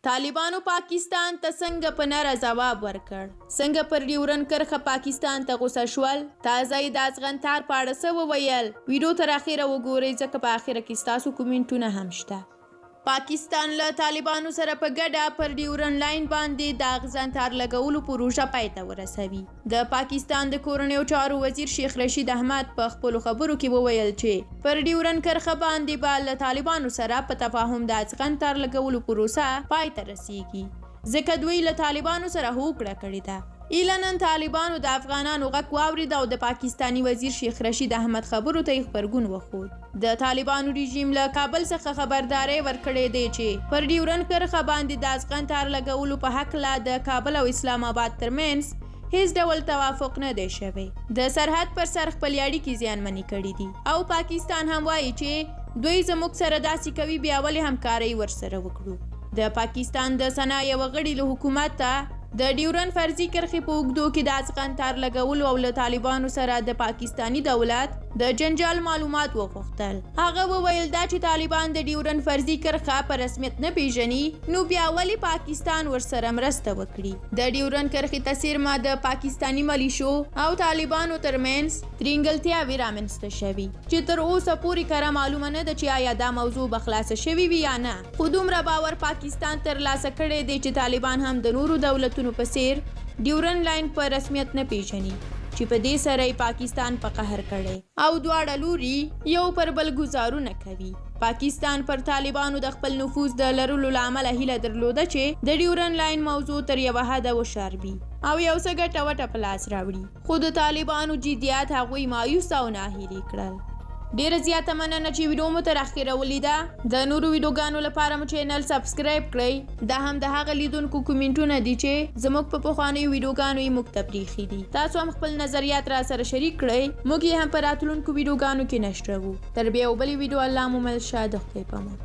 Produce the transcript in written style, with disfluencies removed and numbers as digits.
طالبانو پاکستان ته څنګه په نره ځواب ورکړ؟ څنګه پر ډیورن کرښه پاکستان ته غوسه شول؟ تازه یې د افغانستان په اړه څه وویل؟ ویډیو تر اخره وګورئ ځکه په اخره کې ستاسو کومنټونه هم شته. پاکستان له طالبانو سره په ګډه پر ډیورن لاین باندې د اغزن تار لګولو پروژه پای ته ورسوي. د پاکستان د کورنیو چارو وزیر شیخ رشید احمد په خپلو خبرو کې وویل چې پر ډیورن کرښه باندې به له طالبانو سره په تفاهم د اغزن تار لګولو پروسه پای ته رسیږي ځکه دوی له طالبانو سره هوکړه کړې ده. ایلنن طالبانو د افغانانو غږ واورید او د پاکستانی وزیر شیخ رشید احمد خبرو ته غبرګون وښود. د طالبانو رژیم له کابل څخه خبرداري ورکړې دی چې پر ډیورن کرښه باندې د افغان تار لګولو په هکله د کابل او اسلام آباد ترمنځ هیڅ ډول توافق نه دی شوی. د سرحد پر سر خپل اړیکې زیانمنې کړي دي او پاکستان هم وایي چې دوی زموږ سره داسې کوي بیا ولې همکاري ورسره وکړو. د پاکستان د سنا یو غړي له حکومت ته د ډیورن فرضي کرښې په اوږدو کې د افغان تار لګولو او له طالبانو سره د پاکستانی دولت د جنجال معلومات وغوښتل. هغه وویل دا چې طالبان د ډیورن فرضي کرښه په رسمیت نه پیژني نو بیا ولې پاکستان ورسره مرسته وکړي. د ډیورن کرښې ته څیرمه د پاکستانی ملیشو او طالبانو ترمنځ ترینګلتیاوې رامنځته شوي چې تر اوسه پورې کره معلومه نه ده چې آیا دا موضوع به خلاصه شوې وي یا نه. خو دومره باور پاکستان ترلاسه کړی دی چې طالبان هم د نورو دولتونو په څیر ډیورن لاین په رسمیت نه پیژني چې په دې سره پاکستان په قهر کړي او دواړه لوري یو پر بل ګزارونه کوي. پاکستان پر طالبانو د خپل نفوذ د لرلو له امله هیله درلوده چې د ډیورن لاین موضوع تر یوه حده وشاربي او یو څه ګټه وټه په لاس راوړي. خو د طالبانو جدیات هغوی مایوس او ناهیلي کړل. ډیره زیاته مننه چې ویډیو مو تر اخره ولیده. د نورو ویډیوګانو لپاره مو چینل سبسکرایب کړئ. دا هم د هغه لیدونکو کومنټونه دي چې زموږ په پخوانیو ویډیوګانو یې موږ ته پریښي دي. تاسو هم خپل نظریات را سره شریک کړئ. موږ یې هم په راتلونکو ویډیوګانو کې نشروو. تر بیا یو بلې ویډیو الله مو مل شه. د خدای په امان.